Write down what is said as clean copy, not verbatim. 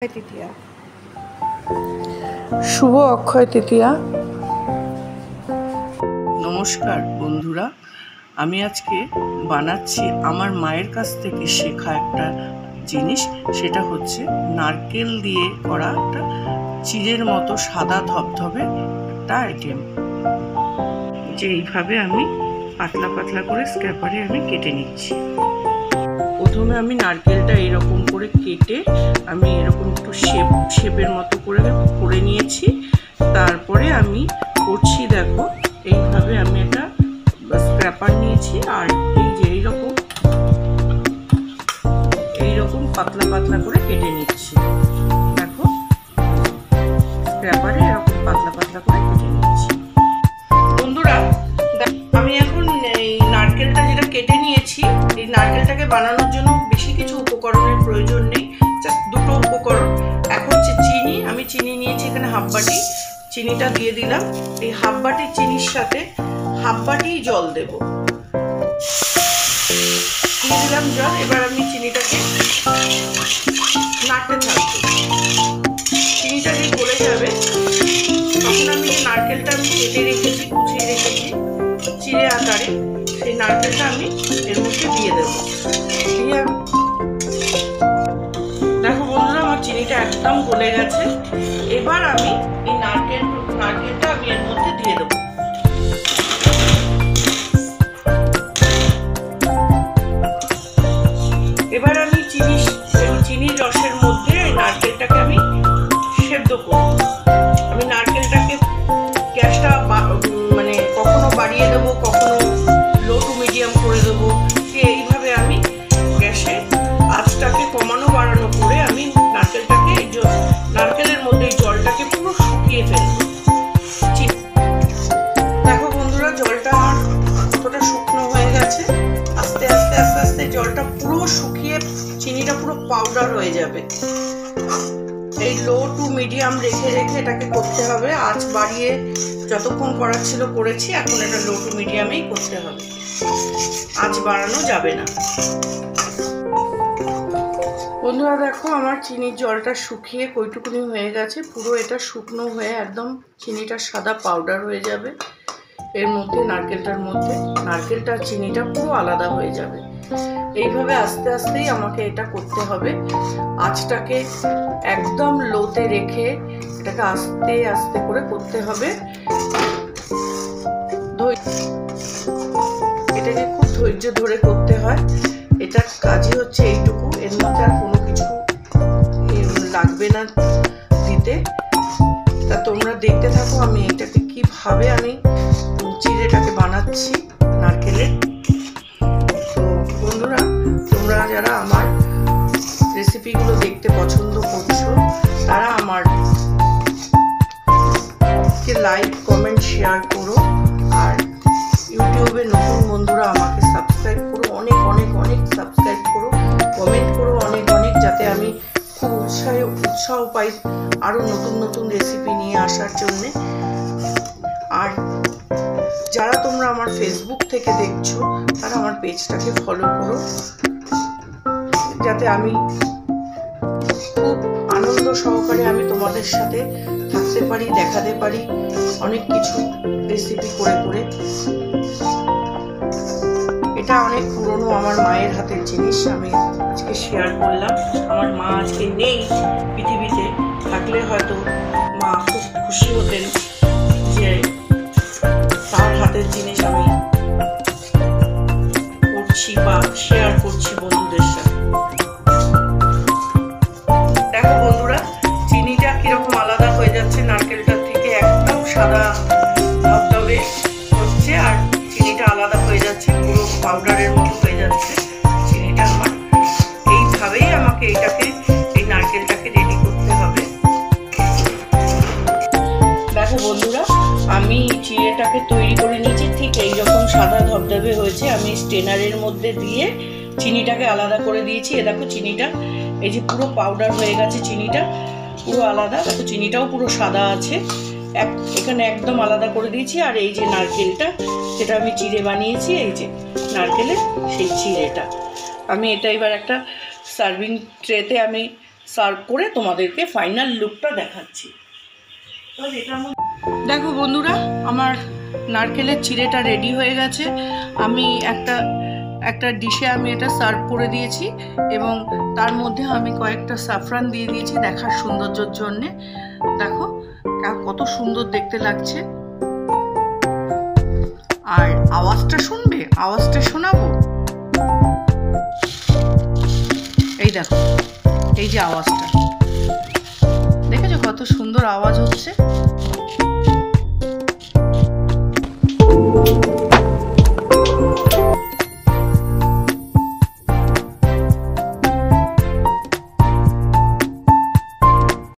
তৃতীয়া শুভ অক্ষয় তৃতীয়া। নমস্কার বন্ধুরা, আমি আজকে বানাচ্ছি আমার মায়ের কাছ থেকে শেখা একটা জিনিস। সেটা হচ্ছে নারকেল দিয়ে করা একটা চিড়ের মতো সাদা ধবধবে একটা আইটেম, যে এইভাবে আমি পাতলা পাতলা করে স্ক্র্যাপারে আমি কেটে নিচ্ছি। প্রথমে আমি নারকেলটা এরকম করে কেটে আমি এরকম একটু শেপের মতো করে নিয়েছি। তারপরে আমি করছি, দেখো এইভাবে আমি একটা স্ক্র্যাপার নিয়েছি, আর এই যে এইরকম পাতলা পাতলা করে কেটে নিচ্ছি। দেখো স্ক্র্যাপারে এরকম পাতলা পাতলা করে কেটে নিচ্ছি। বন্ধুরা, আমি এখন এই নারকেলটা যেটা কেটে নিয়েছি, এই নারকেলটাকে বানানোর জন্য বেশি কিছু উপকরণের প্রয়োজন নেই, জাস্ট দুটো উপকরণ। এক হচ্ছে চিনি, আমি চিনি নিয়েছি এখানে হাফ বাটি, চিনিটা দিয়ে দিলাম। এই হাফ বাটি চিনির সাথে হাফ বাটি জল দেব, দিয়ে দিলাম জল। এবার আমি চিনিটাকে নাড়তে থাকবো। চিনিটা যে গলে যাবে তখন আমি যে নারকেলটা আমি কেটে রেখেছি, কুচিয়ে রেখেছি চিড়ে আকারে, সেই নারকেলটা আমি এর মধ্যে দিয়ে দেবো। দিয়ে দেখো বন্ধুরা, আমার চিনিটা একদম গলে গেছে। এবার আমি এই নারকেলটা আমি এর মধ্যে দিয়ে দেবো। এবার আমি চিনির রসের মধ্যে এই নারকেলটাকে আমি সেদ্ধ করব। আমি নারকেলটাকে গ্যাসটা মানে কখনো বাড়িয়ে দেবো, কখনো লো টু মিডিয়াম করে দেবো। এইভাবে আমি গ্যাসে আঁচটাকে কমানো বাড়ানো করে আমি নারকেলের মধ্যে জলটাকে পুরো শুকিয়ে ফেলবো। দেখো বন্ধুরা, জলটা কতটা শুকনো হয়ে গেছে। আস্তে আস্তে আস্তে আস্তে জলটা পুরো শুকিয়ে চিনিটা পুরো পাউডার হয়ে যাবে। এই লো টু মিডিয়াম রেখে রেখে এটাকে করতে হবে। আঁচ বাড়িয়ে যতক্ষণ করার ছিল করেছি, এখন এটা লো টু মিডিয়ামেই করতে হবে, আঁচ বাড়ানো যাবে না। বন্ধুরা দেখো, আমার চিনির জলটা শুকিয়ে কইটুকুনি হয়ে গেছে। পুরো এটা শুকনো হয়ে একদম চিনিটা সাদা পাউডার হয়ে যাবে। এর মধ্যে নারকেলটা চিনিটা পুরো আলাদা হয়ে যাবে। এইভাবে আস্তে আস্তেই আমাকে এটা করতে হবে। আঁচটাকে একদম লোতে রেখে এটাকে আস্তে আস্তে করে করতে হবে। এটাকে খুব ধৈর্য ধরে করতে হয়। এটা কাজই হচ্ছে এইটুকু, এর মধ্যে আর কোনো কিছু লাগবে না দিতে। তা তোমরা দেখতে থাকো আমি এটাকে কিভাবে আমি চিড়েটাকে বানাচ্ছি নারকেলের। তো বন্ধুরা, তোমরা যারা আমার রেসিপিগুলো দেখতে পছন্দ করছো, তারা আমারকে লাইক কমেন্ট শেয়ার করো। আর ইউটিউবে নতুন বন্ধুরা আমাকে সাবস্ক্রাইব করো, অনেক অনেক অনেক সাবস্ক্রাইব করো, কমেন্ট করো অনেক অনেক, যাতে আমি খুব উৎসাহ পাই আরও নতুন নতুন রেসিপি নিয়ে আসার জন্যে। আর যারা তোমরা আমার ফেসবুক থেকে দেখছো, তারা আমার পেজটাকে ফলো করো, যাতে আমি খুব আনন্দ সহকারে আমি তোমাদের সাথে থাকতে পারি, দেখাতে পারি অনেক কিছু রেসিপি করে করে। এটা অনেক পুরনো আমার মায়ের হাতের জিনিস, আমি আজকে শেয়ার করলাম। আমার মা আজকে নেই পৃথিবীতে, থাকলে হয়তো মা খুব খুশি হতেন যে তার হাতের জিনিস আমি করছি বা শেয়ার করছি বন্ধুদের সাথে। দেখো বন্ধুরা, চিনিটা কিরকম আলাদা হয়ে যাচ্ছে নারকেলটার থেকে, একদম সাদা ধবধবে হচ্ছে, আর চিনিটা আলাদা হয়ে যাচ্ছে, পুরো পাউডারের মতো হয়ে যাচ্ছে চিনিটা আমার। এইভাবেই আমাকে এই নারকেলটাকে রেডি করতে হবে। দেখো বন্ধুরা, আমি চিড়েটাকে তৈরি করে নিয়েছি, ঠিক এইরকম সাদা ধবধবে হয়েছে। আমি স্টেনারের মধ্যে দিয়ে চিনিটাকে আলাদা করে দিয়েছি। এ দেখো চিনিটা এই যে পুরো পাউডার হয়ে গেছে, চিনিটা পুরো আলাদা। দেখো চিনিটাও পুরো সাদা আছে, এখানে একদম আলাদা করে দিয়েছি। আর এই যে নারকেলটা, যেটা আমি চিড়ে বানিয়েছি, এই যে নারকেলের সেই চিড়েটা, আমি এটা এবার একটা সার্ভিং ট্রেতে আমি সার্ভ করে তোমাদেরকে ফাইনাল লুকটা দেখাচ্ছি। দেখো বন্ধুরা, আমার নারকেলের চিড়েটা রেডি হয়ে গেছে। আমি একটা ডিশে আমি এটা সার্ভ করে দিয়েছি এবং তার মধ্যে আমি কয়েকটা সাফরান দিয়ে দিয়েছি দেখার সৌন্দর্যের জন্যে। দেখো কত সুন্দর দেখতে লাগছে। আর আওয়াজটা শুনবে, আওয়াজটা শোনাবো। এই দেখো, এই যে আওয়াজটা দেখেছো কত সুন্দর আওয়াজ হচ্ছে।